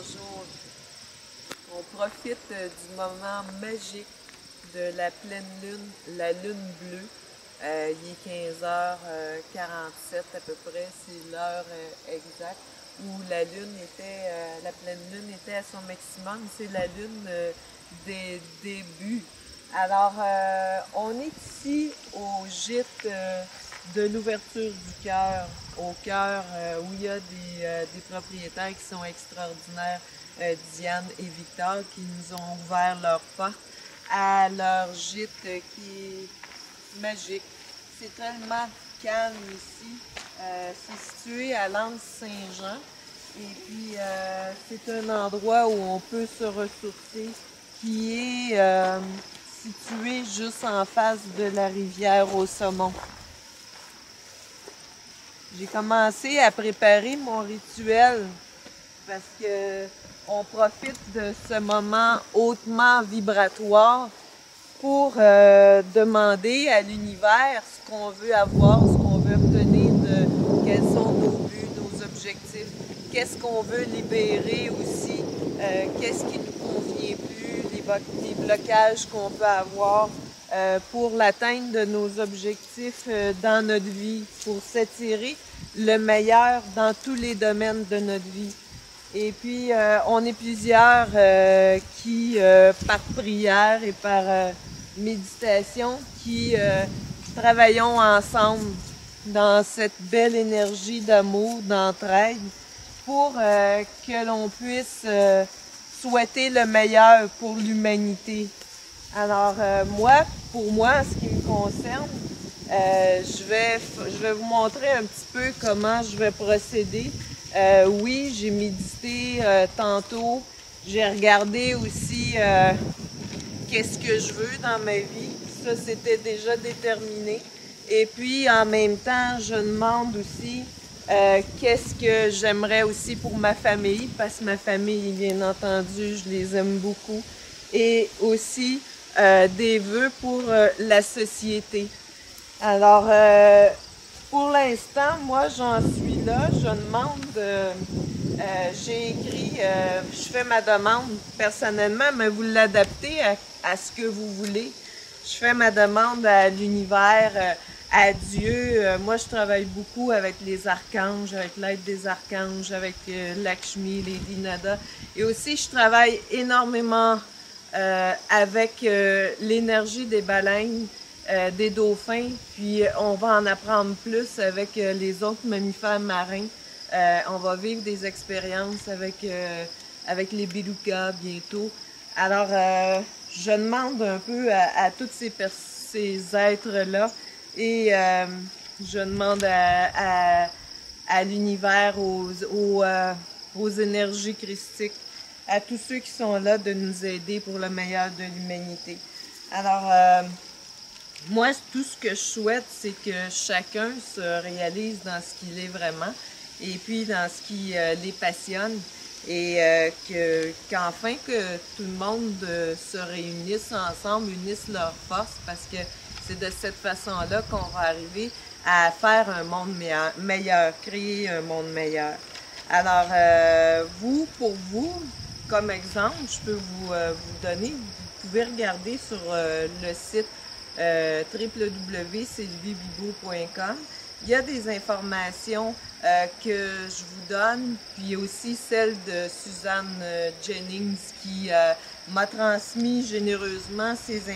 Bonjour. On profite du moment magique de la pleine lune, la lune bleue. Il est 15h47 à peu près, c'est l'heure exacte où la lune était, la pleine lune était à son maximum. C'est la lune des débuts. Alors, on est ici au gîte de l'ouverture du cœur, au cœur où il y a des propriétaires qui sont extraordinaires, Diane et Victor, qui nous ont ouvert leurs portes à leur gîte qui est magique. C'est tellement calme ici. C'est situé à l'Anse-Saint-Jean. Et puis, c'est un endroit où on peut se ressourcer, qui est situé juste en face de la rivière au saumon. J'ai commencé à préparer mon rituel parce que on profite de ce moment hautement vibratoire pour demander à l'univers ce qu'on veut avoir, ce qu'on veut obtenir, quels sont nos buts, nos objectifs, qu'est-ce qu'on veut libérer aussi, qu'est-ce qui ne nous convient plus, les blocages qu'on peut avoir pour l'atteinte de nos objectifs dans notre vie, pour s'attirer le meilleur dans tous les domaines de notre vie. Et puis, on est plusieurs qui, par prière et par méditation, qui travaillons ensemble dans cette belle énergie d'amour, d'entraide, pour que l'on puisse souhaiter le meilleur pour l'humanité. Alors, pour moi, en ce qui me concerne, je vais vous montrer un petit peu comment je vais procéder. Oui, j'ai médité tantôt. J'ai regardé aussi qu'est-ce que je veux dans ma vie. Ça, c'était déjà déterminé. Et puis, en même temps, je demande aussi qu'est-ce que j'aimerais aussi pour ma famille, parce que ma famille, bien entendu, je les aime beaucoup. Et aussi des vœux pour la société. Alors, pour l'instant, moi, j'en suis là. Je demande, j'ai écrit, je fais ma demande personnellement, mais vous l'adaptez à ce que vous voulez. Je fais ma demande à l'univers, à Dieu. Moi, je travaille beaucoup avec les archanges, avec l'aide des archanges, avec Lakshmi, Lady Nada. Et aussi, je travaille énormément avec l'énergie des baleines, des dauphins, puis on va en apprendre plus avec les autres mammifères marins. On va vivre des expériences avec les belugas bientôt. Alors, je demande un peu à tous ces êtres-là et je demande à l'univers, aux énergies christiques, à tous ceux qui sont là de nous aider pour le meilleur de l'humanité. Alors, moi, tout ce que je souhaite, c'est que chacun se réalise dans ce qu'il est vraiment et puis dans ce qui les passionne et qu'enfin que tout le monde se réunisse ensemble, unisse leurs forces parce que c'est de cette façon-là qu'on va arriver à faire un monde meilleur, créer un monde meilleur. Alors, pour vous, comme exemple, je peux vous donner, vous pouvez regarder sur le site www.sylviebibeau.com. Il y a des informations que je vous donne, puis aussi celle de Suzanne Jennings qui m'a transmis généreusement ces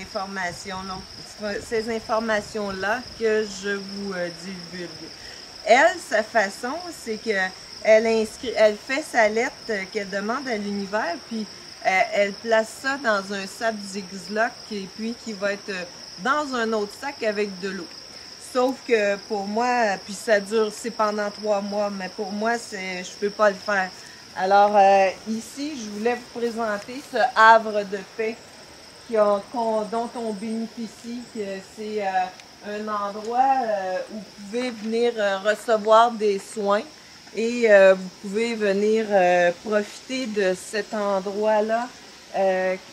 informations-là que je vous divulgue. Elle, sa façon, c'est que elle fait sa lettre qu'elle demande à l'univers, puis elle place ça dans un sac Ziploc et puis qui va être dans un autre sac avec de l'eau. Sauf que pour moi, puis ça dure, c'est pendant 3 mois, mais pour moi, je peux pas le faire. Alors ici, je voulais vous présenter ce havre de paix dont on bénéficie. C'est un endroit où vous pouvez venir recevoir des soins et vous pouvez venir profiter de cet endroit-là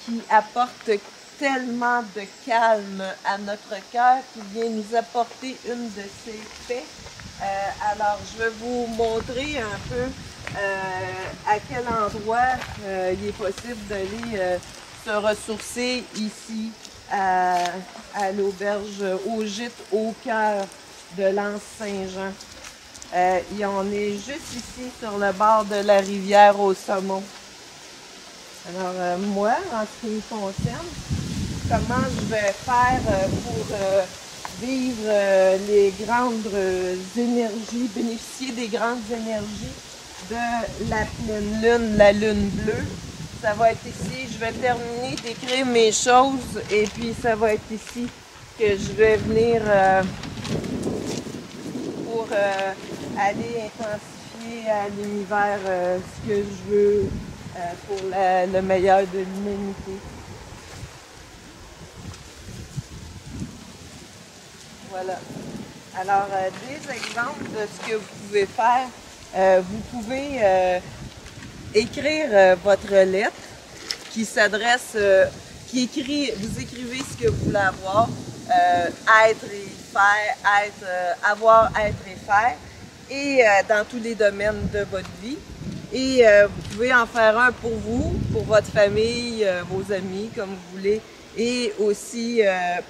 qui apporte tellement de calme à notre cœur, qui vient nous apporter une de ces paix. Alors, je vais vous montrer un peu à quel endroit il est possible d'aller se ressourcer ici à l'auberge, au gîte au cœur de l'Anse Saint-Jean. On est juste ici sur le bord de la rivière au saumon. Alors moi, en ce qui me concerne, comment je vais faire pour vivre les grandes énergies, bénéficier des grandes énergies de la pleine lune, la lune bleue. Ça va être ici, je vais terminer d'écrire mes choses et puis ça va être ici que je vais venir pour aller intensifier à l'univers ce que je veux pour le meilleur de l'humanité. Voilà. Alors, des exemples de ce que vous pouvez faire. Vous pouvez écrire votre lettre qui s'adresse, vous écrivez ce que vous voulez avoir, être et faire, avoir, être et faire, et dans tous les domaines de votre vie. Et vous pouvez en faire un pour vous, pour votre famille, vos amis, comme vous voulez, et aussi,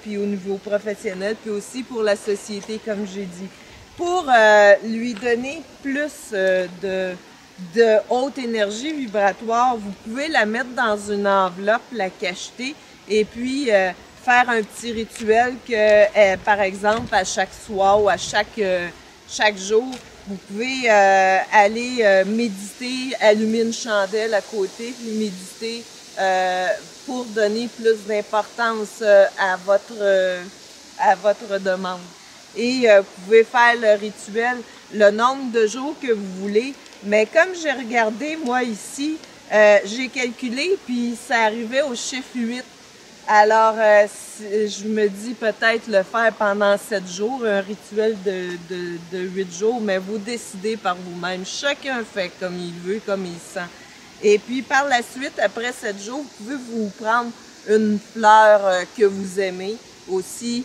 puis au niveau professionnel, puis aussi pour la société, comme j'ai dit. Pour lui donner plus de haute énergie vibratoire, vous pouvez la mettre dans une enveloppe, la cacheter, et puis faire un petit rituel que, par exemple, à chaque soir ou à chaque jour, vous pouvez aller méditer, allumer une chandelle à côté, puis méditer pour donner plus d'importance à votre demande. Et vous pouvez faire le rituel le nombre de jours que vous voulez. Mais comme j'ai regardé, moi ici, j'ai calculé, puis ça arrivait au chiffre 8. Alors, je me dis peut-être le faire pendant 7 jours, un rituel de 8 jours, mais vous décidez par vous-même. Chacun fait comme il veut, comme il sent. Et puis, par la suite, après 7 jours, vous pouvez vous prendre une fleur que vous aimez aussi,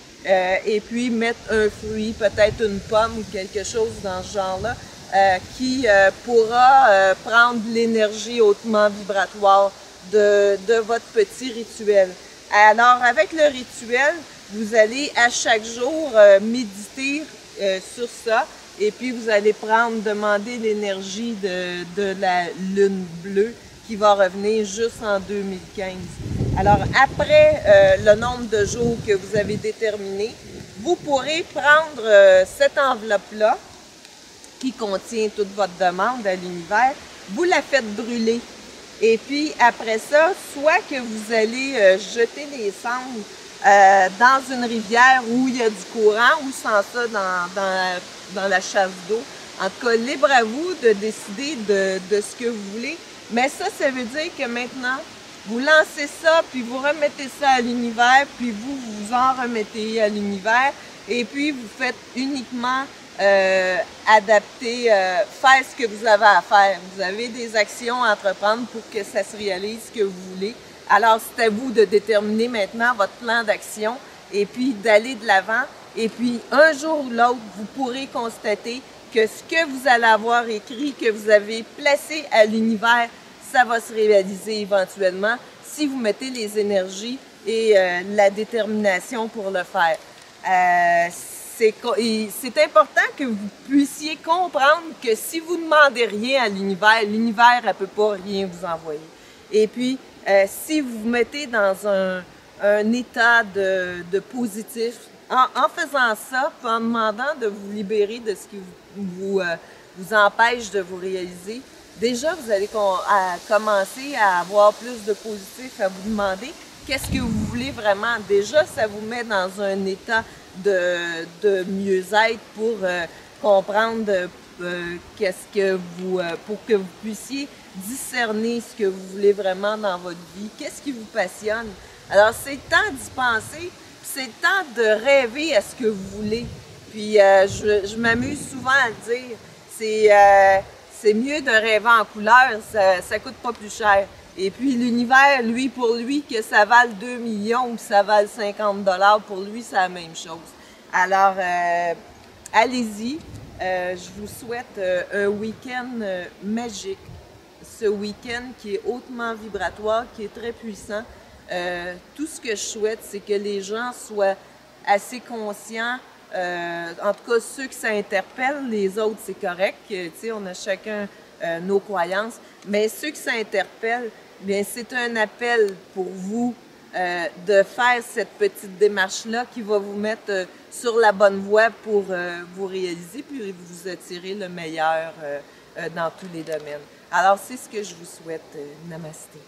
et puis mettre un fruit, peut-être une pomme ou quelque chose dans ce genre-là, qui pourra prendre l'énergie hautement vibratoire de votre petit rituel. Alors, avec le rituel, vous allez à chaque jour méditer sur ça, et puis vous allez demander l'énergie de la lune bleue qui va revenir juste en 2015. Alors, après le nombre de jours que vous avez déterminé, vous pourrez prendre cette enveloppe-là qui contient toute votre demande à l'univers, vous la faites brûler. Et puis, après ça, soit que vous allez jeter les cendres dans une rivière où il y a du courant ou sans ça dans la chasse d'eau. En tout cas, libre à vous de décider de ce que vous voulez. Mais ça veut dire que maintenant, vous lancez ça, puis vous remettez ça à l'univers, puis vous vous en remettez à l'univers, et puis vous faites uniquement adapter, faire ce que vous avez à faire. Vous avez des actions à entreprendre pour que ça se réalise ce que vous voulez. Alors, c'est à vous de déterminer maintenant votre plan d'action et puis d'aller de l'avant. Et puis, un jour ou l'autre, vous pourrez constater que ce que vous allez avoir écrit, que vous avez placé à l'univers, ça va se réaliser éventuellement si vous mettez les énergies et la détermination pour le faire. C'est important que vous puissiez comprendre que si vous ne demandez rien à l'univers, l'univers ne peut pas rien vous envoyer. Et puis, si vous vous mettez dans un état de positif, en faisant ça, puis en demandant de vous libérer de ce qui vous empêche de vous réaliser, déjà, vous allez commencer à avoir plus de positif, à vous demander qu'est-ce que vous voulez vraiment. Déjà, ça vous met dans un état de mieux-être pour comprendre pour que vous puissiez discerner ce que vous voulez vraiment dans votre vie, qu'est-ce qui vous passionne. Alors, c'est le temps d'y penser, c'est le temps de rêver à ce que vous voulez. Puis, je m'amuse souvent à le dire, c'est mieux de rêver en couleur, ça coûte pas plus cher. Et puis l'univers, lui, pour lui, que ça vale 2 millions ou que ça vale 50 $, pour lui, c'est la même chose. Alors, allez-y, Je vous souhaite un week-end magique. Ce week-end qui est hautement vibratoire, qui est très puissant. Tout ce que je souhaite, c'est que les gens soient assez conscients. En tout cas, ceux qui s'interpellent, les autres, c'est correct. Tu sais, on a chacun nos croyances. Mais ceux qui s'interpellent, bien, c'est un appel pour vous de faire cette petite démarche-là qui va vous mettre sur la bonne voie pour vous réaliser puis vous attirer le meilleur dans tous les domaines. Alors, c'est ce que je vous souhaite. Namasté.